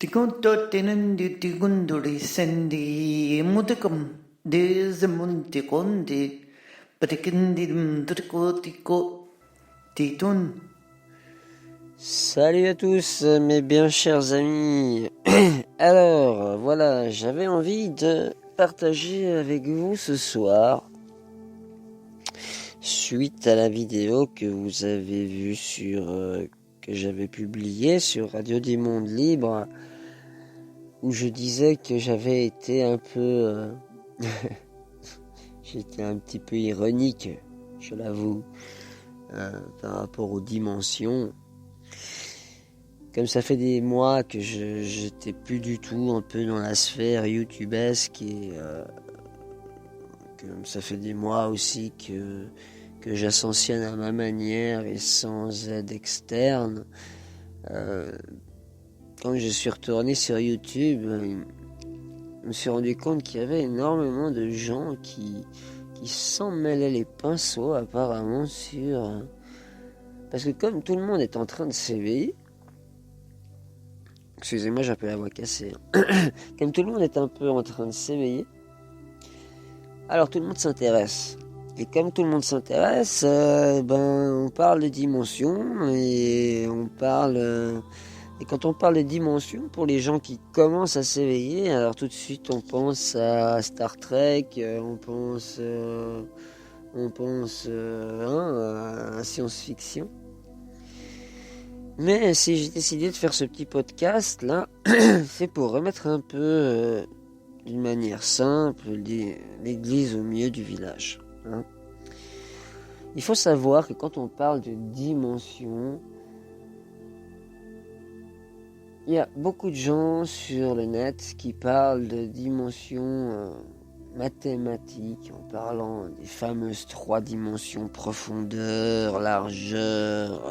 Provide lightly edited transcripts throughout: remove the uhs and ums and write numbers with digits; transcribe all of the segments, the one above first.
Tikuntotinandi tikunduri sendi mutikam dezamunti kondi patikindim trikotiko titun. Salut à tous mes bien chers amis. Alors voilà, j'avais envie de partager avec vous ce soir, suite à la vidéo que vous avez vue que j'avais publiée sur Radio des Mondes Libres, où je disais que j'avais été un peu j'étais un petit peu ironique, je l'avoue, par rapport aux dimensions. Comme ça fait des mois que j'étais plus du tout un peu dans la sphère youtubesque et comme ça fait des mois aussi que j'ascensionne à ma manière et sans aide externe. Quand je suis retourné sur YouTube, je me suis rendu compte qu'il y avait énormément de gens qui s'en mêlaient les pinceaux apparemment parce que comme tout le monde est en train de s'éveiller, excusez-moi, j'ai un peu la voix cassée. Comme tout le monde est un peu en train de s'éveiller, alors tout le monde s'intéresse. Et comme tout le monde s'intéresse, on parle de dimensions et et quand on parle de dimensions, pour les gens qui commencent à s'éveiller, alors tout de suite on pense à Star Trek, on pense à science-fiction. Mais si j'ai décidé de faire ce petit podcast là, c'est pour remettre un peu, d'une manière simple, l'église au milieu du village. Hein. Il faut savoir que quand on parle de dimension, il y a beaucoup de gens sur le net qui parlent de dimensions mathématiques, en parlant des fameuses 3 dimensions, profondeur, largeur,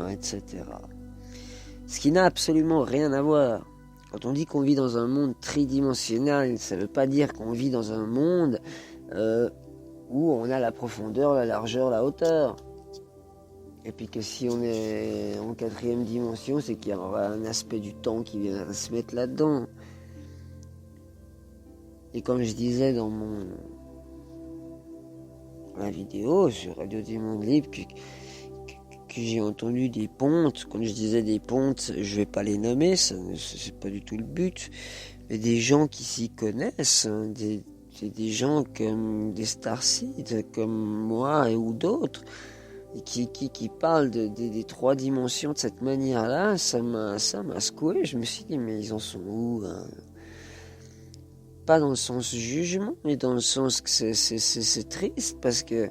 etc. Ce qui n'a absolument rien à voir. Quand on dit qu'on vit dans un monde tridimensionnel, ça ne veut pas dire qu'on vit dans un monde où on a la profondeur, la largeur, la hauteur. Et puis que si on est en 4e dimension, c'est qu'il y aura un aspect du temps qui vient se mettre là-dedans. Et comme je disais dans la vidéo sur Radio des Mondes Libres, que j'ai entendu des pontes. Quand je disais des pontes, je vais pas les nommer, ça c'est pas du tout le but, mais des gens qui s'y connaissent, hein, des gens comme des starseeds comme moi ou d'autres, et qui parlent des 3 dimensions de cette manière-là. Ça m'a secoué. Je me suis dit, mais ils en sont où, hein? Pas dans le sens jugement, mais dans le sens que c'est triste, parce que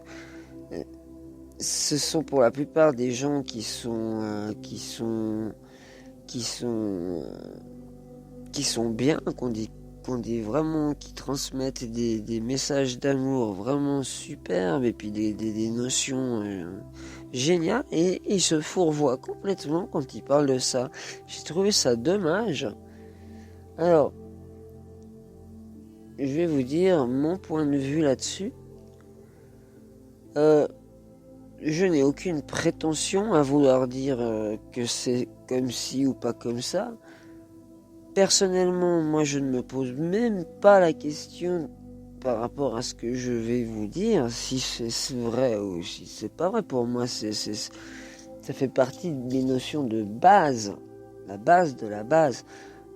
ce sont pour la plupart des gens qui sont bien, qui transmettent des messages d'amour vraiment superbes, et puis des notions géniales, et ils se fourvoient complètement quand ils parlent de ça. J'ai trouvé ça dommage. Alors, je vais vous dire mon point de vue là-dessus. Je n'ai aucune prétention à vouloir dire que c'est comme ci ou pas comme ça. Personnellement, moi, je ne me pose même pas la question par rapport à ce que je vais vous dire, si c'est vrai ou si c'est pas vrai. Pour moi, ça fait partie des notions de base, la base de la base.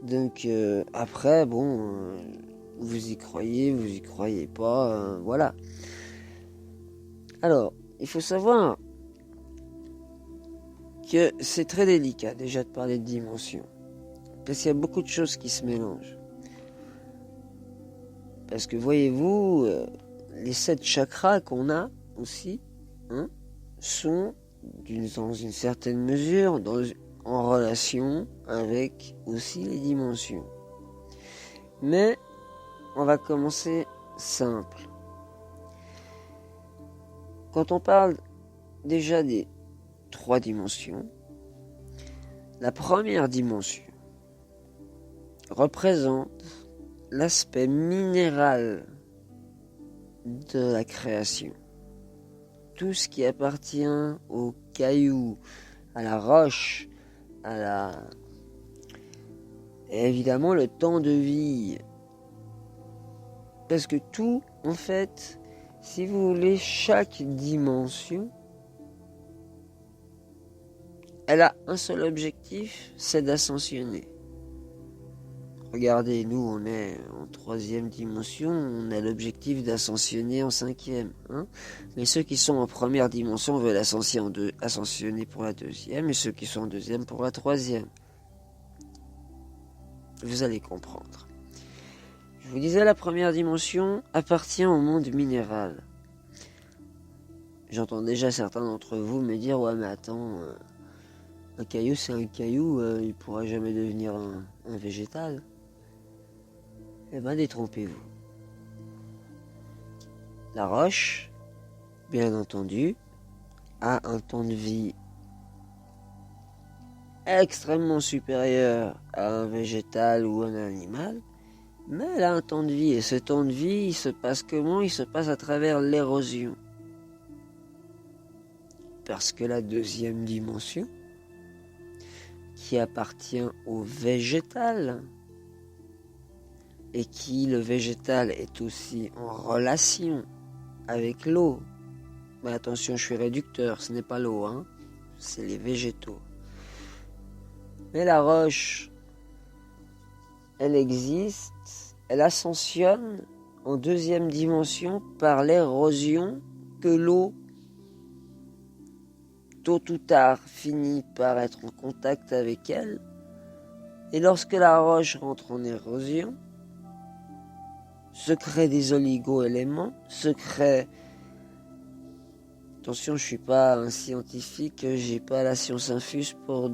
Donc après, vous y croyez pas, voilà. Alors, il faut savoir que c'est très délicat déjà de parler de dimension, parce qu'il y a beaucoup de choses qui se mélangent. Parce que voyez-vous, les 7 chakras qu'on a aussi, hein, sont dans une certaine mesure en relation avec aussi les dimensions. Mais on va commencer simple. Quand on parle déjà des 3 dimensions, la première dimension représente l'aspect minéral de la création. Tout ce qui appartient aux cailloux, à la roche, à la... Et évidemment, le temps de vie. Parce que tout, en fait, si vous voulez, chaque dimension, elle a un seul objectif, c'est d'ascensionner. Regardez, nous, on est en 3e dimension, on a l'objectif d'ascensionner en 5e. Hein, mais ceux qui sont en 1re dimension veulent ascensionner pour la 2e, et ceux qui sont en 2e pour la 3e. Vous allez comprendre. Je vous disais, la 1re dimension appartient au monde minéral. J'entends déjà certains d'entre vous me dire « Ouais, mais attends, un caillou, c'est un caillou, il ne pourra jamais devenir un végétal. » Eh bien, détrompez-vous. La roche, bien entendu, a un temps de vie extrêmement supérieur à un végétal ou un animal, mais elle a un temps de vie. Et ce temps de vie, il se passe comment? Il se passe à travers l'érosion. Parce que la 2e dimension, qui appartient au végétal, et qui, le végétal, est aussi en relation avec l'eau. Mais attention, je suis réducteur, ce n'est pas l'eau, hein, c'est les végétaux. Mais la roche, elle existe, elle ascensionne en 2e dimension par l'érosion que l'eau, tôt ou tard, finit par être en contact avec elle. Et lorsque la roche rentre en érosion, se créent des oligo-éléments, se créent... Attention, je suis pas un scientifique, j'ai pas la science infuse pour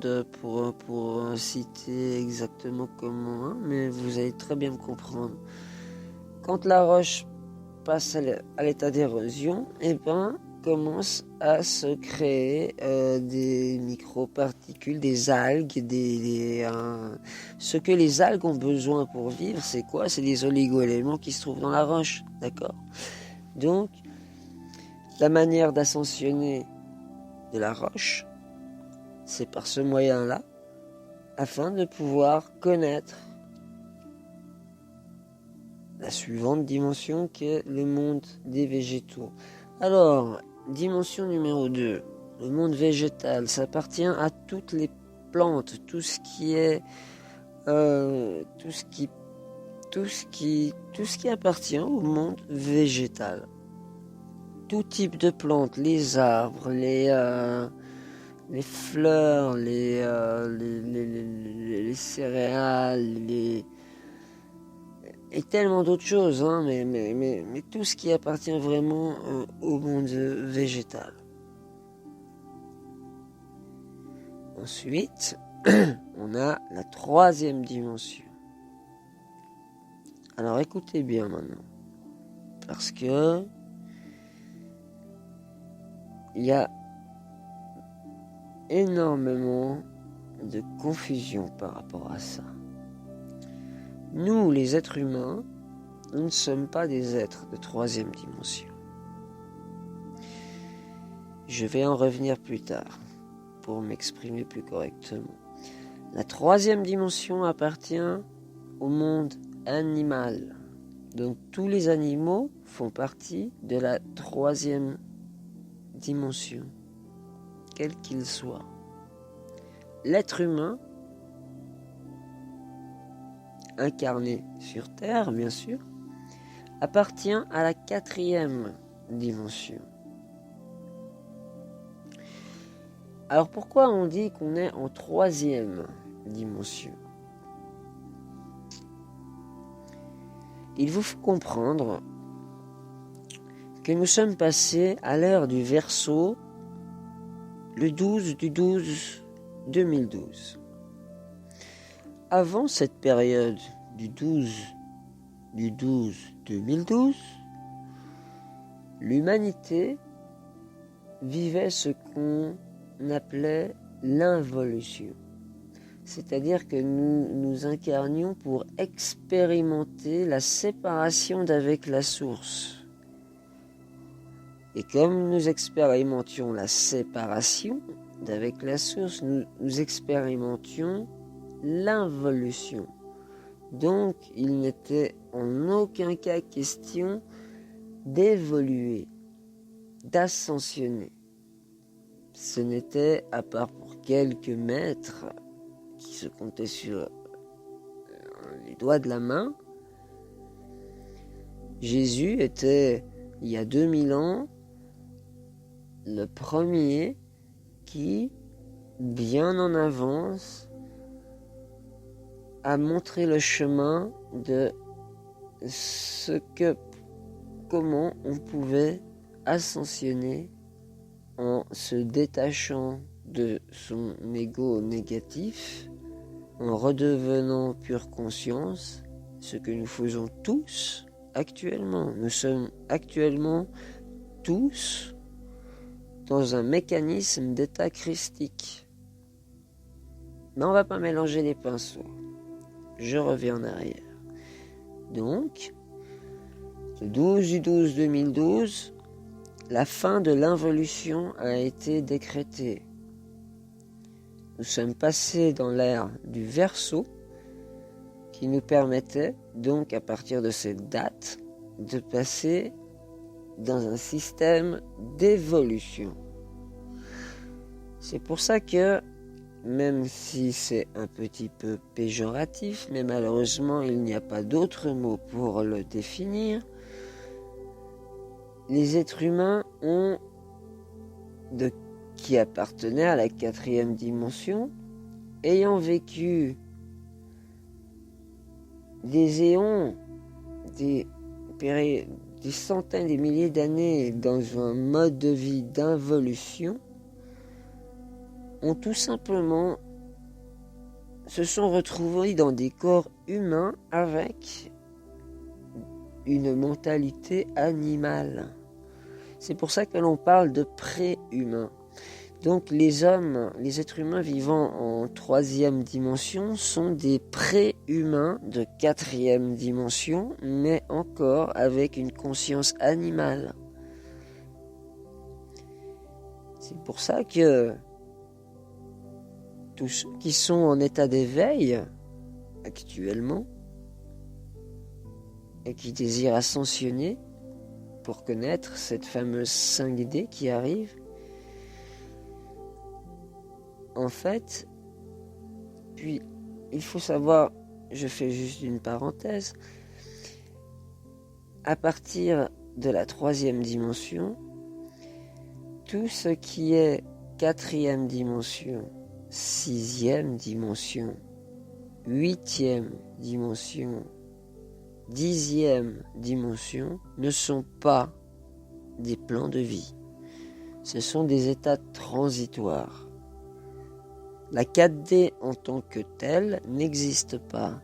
citer exactement comment, hein, mais vous allez très bien me comprendre. Quand la roche passe à l'état d'érosion, eh ben, commence à se créer des microparticules, des algues, ce que les algues ont besoin pour vivre, c'est quoi? C'est des oligo-éléments qui se trouvent dans la roche, d'accord? Donc, la manière d'ascensionner de la roche, c'est par ce moyen-là, afin de pouvoir connaître la suivante dimension qui est le monde des végétaux. Alors, dimension numéro 2, le monde végétal, ça appartient à toutes les plantes, tout ce qui appartient au monde végétal. Tout type de plantes, les arbres, les fleurs, les céréales, et tellement d'autres choses, hein, mais tout ce qui appartient vraiment au monde végétal. Ensuite, on a la 3e dimension. Alors écoutez bien maintenant, parce que il y a énormément de confusion par rapport à ça. Nous, les êtres humains, nous ne sommes pas des êtres de 3e dimension. Je vais en revenir plus tard pour m'exprimer plus correctement. La 3e dimension appartient au monde animal. Donc tous les animaux font partie de la 3e dimension, quel qu'il soit. L'être humain, incarné sur Terre, bien sûr, appartient à la 4e dimension. Alors pourquoi on dit qu'on est en 3e dimension? Il vous faut comprendre que nous sommes passés à l'ère du Verseau le 12/12/2012. Avant cette période du 12/12/2012, l'humanité vivait ce qu'on appelait l'involution. C'est-à-dire que nous nous incarnions pour expérimenter la séparation d'avec la source. Et comme nous expérimentions la séparation, d'avec la source, nous expérimentions l'involution. Donc, il n'était en aucun cas question d'évoluer, d'ascensionner. Ce n'était, à part pour quelques maîtres qui se comptaient sur les doigts de la main, Jésus était, il y a 2000 ans, le premier qui, bien en avance, a montré le chemin de comment on pouvait ascensionner en se détachant de son ego négatif, en redevenant pure conscience, ce que nous faisons tous actuellement. Nous sommes actuellement tous dans un mécanisme d'état christique. Mais on ne va pas mélanger les pinceaux. Je reviens en arrière. Donc, le 12/12/2012, la fin de l'involution a été décrétée. Nous sommes passés dans l'ère du Verseau, qui nous permettait donc à partir de cette date de passer dans un système d'évolution. C'est pour ça que, même si c'est un petit peu péjoratif, mais malheureusement il n'y a pas d'autre mot pour le définir, les êtres humains qui appartenaient à la 4e dimension, ayant vécu des éons, des centaines, des milliers d'années dans un mode de vie d'involution, ont tout simplement se sont retrouvés dans des corps humains avec une mentalité animale. C'est pour ça que l'on parle de pré-humains. Donc les êtres humains vivant en 3e dimension sont des pré-humains de 4e dimension, mais encore avec une conscience animale. C'est pour ça que tous ceux qui sont en état d'éveil actuellement et qui désirent ascensionner pour connaître cette fameuse 5D qui arrive, en fait, puis il faut savoir, je fais juste une parenthèse, à partir de la 3e dimension, tout ce qui est 4e dimension, 6e dimension, 8e dimension, 10e dimension ne sont pas des plans de vie. Ce sont des états transitoires. La 4D en tant que telle n'existe pas.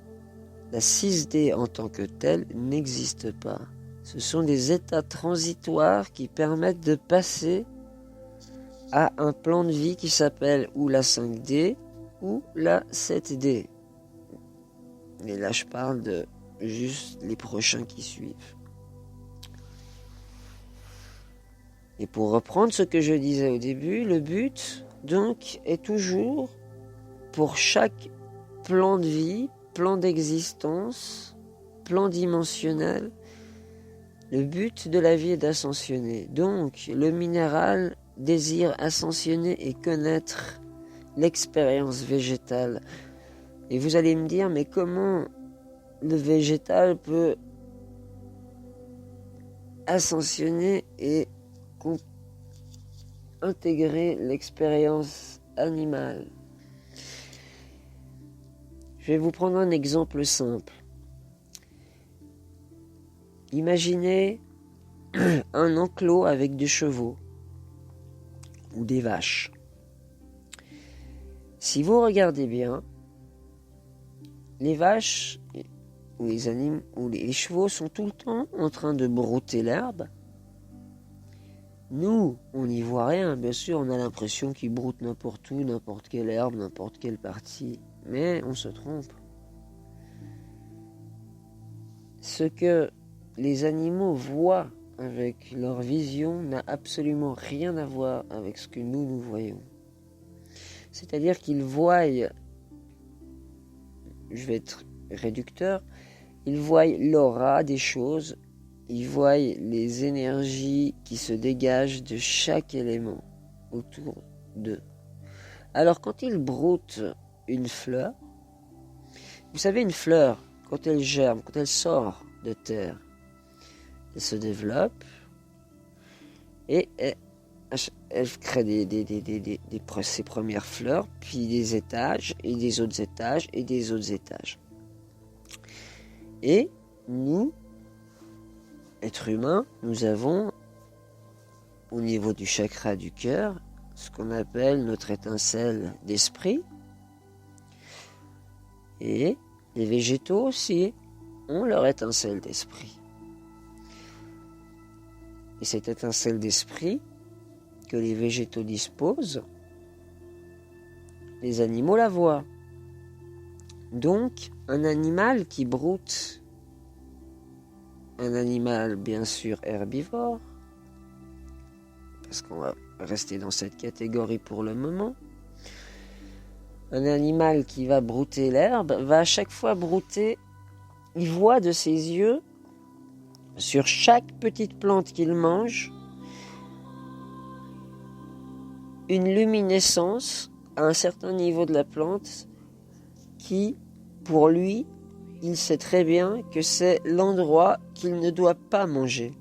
La 6D en tant que telle n'existe pas. Ce sont des états transitoires qui permettent de passer à un plan de vie qui s'appelle ou la 5D ou la 7D. Et là, je parle de juste les prochains qui suivent. Et pour reprendre ce que je disais au début, le but, donc, est toujours, pour chaque plan de vie, plan d'existence, plan dimensionnel, le but de la vie est d'ascensionner. Donc, le minéral désire ascensionner et connaître l'expérience végétale. Et vous allez me dire, mais comment le végétal peut ascensionner et intégrer l'expérience animale? Je vais vous prendre un exemple simple. Imaginez un enclos avec des chevaux ou des vaches. Si vous regardez bien, les vaches ou les animaux ou les chevaux sont tout le temps en train de brouter l'herbe. Nous, on n'y voit rien, bien sûr, on a l'impression qu'ils broutent n'importe où, n'importe quelle herbe, n'importe quelle partie, mais on se trompe. Ce que les animaux voient avec leur vision n'a absolument rien à voir avec ce que nous voyons. C'est-à-dire qu'ils voient, je vais être réducteur, ils voient l'aura des choses, ils voient les énergies qui se dégagent de chaque élément autour d'eux. Alors quand ils broutent une fleur, vous savez, une fleur, quand elle germe, quand elle sort de terre, elle se développe et elle crée ses premières fleurs, puis des étages, et des autres étages, et des autres étages. Et nous, êtres humains, nous avons, au niveau du chakra du cœur, ce qu'on appelle notre étincelle d'esprit. Et les végétaux aussi ont leur étincelle d'esprit. Et cette étincelle d'esprit que les végétaux disposent, les animaux la voient. Donc, un animal qui broute, un animal bien sûr herbivore, parce qu'on va rester dans cette catégorie pour le moment, un animal qui va brouter l'herbe va à chaque fois brouter, il voit de ses yeux, sur chaque petite plante qu'il mange, une luminescence à un certain niveau de la plante qui, pour lui, il sait très bien que c'est l'endroit qu'il ne doit pas manger.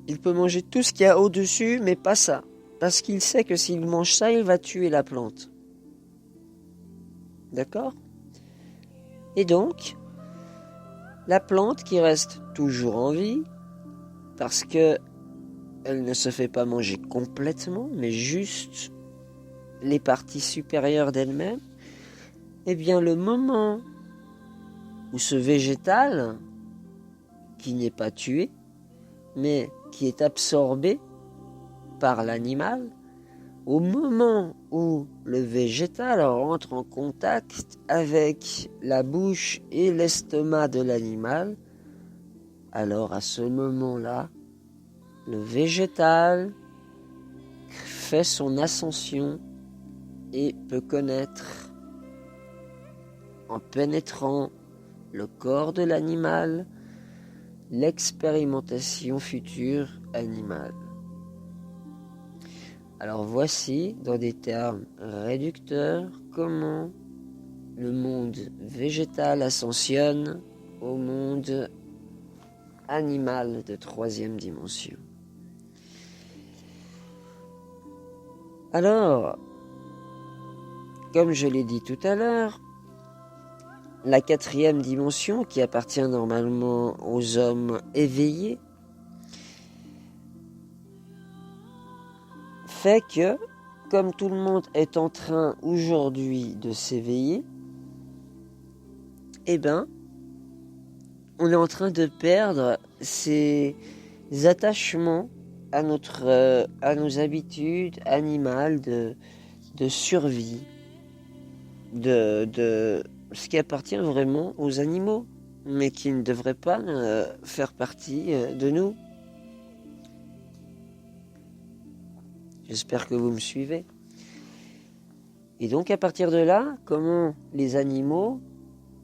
Il peut manger tout ce qu'il y a au-dessus, mais pas ça. Parce qu'il sait que s'il mange ça, il va tuer la plante. D'accord ? Et donc, la plante qui reste toujours en vie, parce que elle ne se fait pas manger complètement, mais juste les parties supérieures d'elle-même, eh bien le moment où ce végétal, qui n'est pas tué, mais qui est absorbé par l'animal, au moment où le végétal rentre en contact avec la bouche et l'estomac de l'animal, alors à ce moment-là, le végétal fait son ascension et peut connaître, en pénétrant le corps de l'animal, l'expérimentation future animale. Alors voici, dans des termes réducteurs, comment le monde végétal ascensionne au monde animal de 3e dimension. Alors, comme je l'ai dit tout à l'heure, la 4e dimension, qui appartient normalement aux hommes éveillés, fait que, comme tout le monde est en train aujourd'hui de s'éveiller, eh ben, on est en train de perdre ces attachements à nos habitudes animales de survie, de ce qui appartient vraiment aux animaux, mais qui ne devrait pas faire partie de nous. J'espère que vous me suivez. Et donc à partir de là, comment les animaux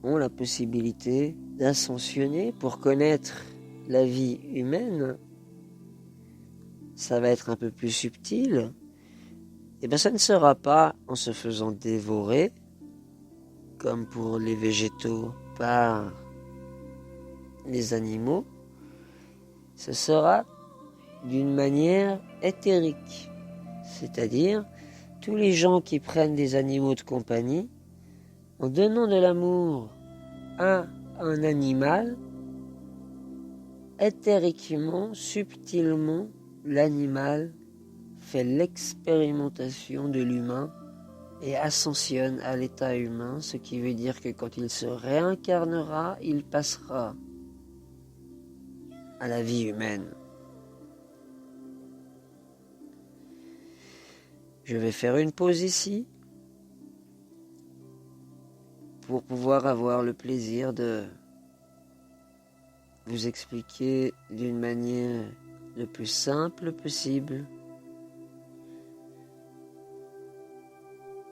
ont la possibilité d'ascensionner pour connaître la vie humaine, ça va être un peu plus subtil. Et bien ça ne sera pas en se faisant dévorer, comme pour les végétaux, par les animaux. Ce sera d'une manière éthérique. C'est-à-dire, tous les gens qui prennent des animaux de compagnie, en donnant de l'amour à un animal, éthériquement, subtilement, l'animal fait l'expérimentation de l'humain et ascensionne à l'état humain, ce qui veut dire que quand il se réincarnera, il passera à la vie humaine. Je vais faire une pause ici pour pouvoir avoir le plaisir de vous expliquer d'une manière le plus simple possible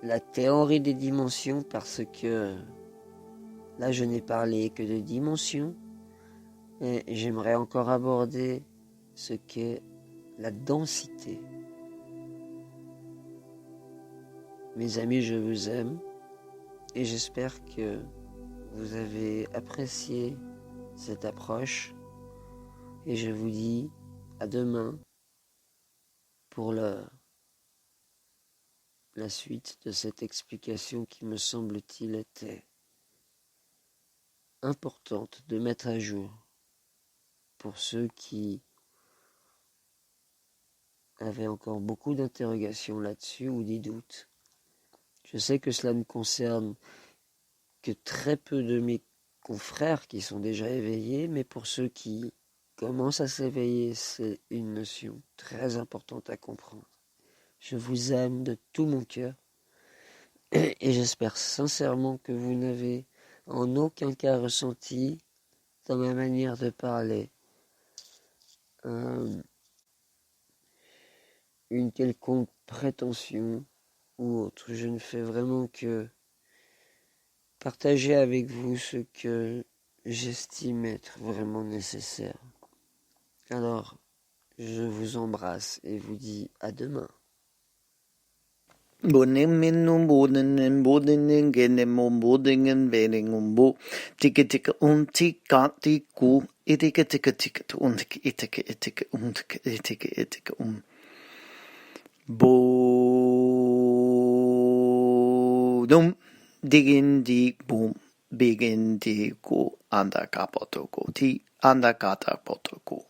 la théorie des dimensions parce que là je n'ai parlé que de dimensions et j'aimerais encore aborder ce qu'est la densité. Mes amis, je vous aime et j'espère que vous avez apprécié cette approche et je vous dis à demain pour la suite de cette explication qui me semble-t-il était importante de mettre à jour pour ceux qui avaient encore beaucoup d'interrogations là-dessus ou des doutes. Je sais que cela ne concerne que très peu de mes confrères qui sont déjà éveillés, mais pour ceux qui commencent à s'éveiller, c'est une notion très importante à comprendre. Je vous aime de tout mon cœur et j'espère sincèrement que vous n'avez en aucun cas ressenti dans ma manière de parler une quelconque prétention ou autre. Je ne fais vraiment que partager avec vous ce que j'estime être vraiment nécessaire. Alors, je vous embrasse et vous dis à demain. Bodingen, bodingen, bodingen, genem, bodingen, beningen, bo, ticke, ticke, tika, tiku, itike, ticke, ticke, itike, itike, itike, itike, Bodum, digin, dig, boom, begin, dig, go, anda, kapotoko, ti, anda, kata, potoko.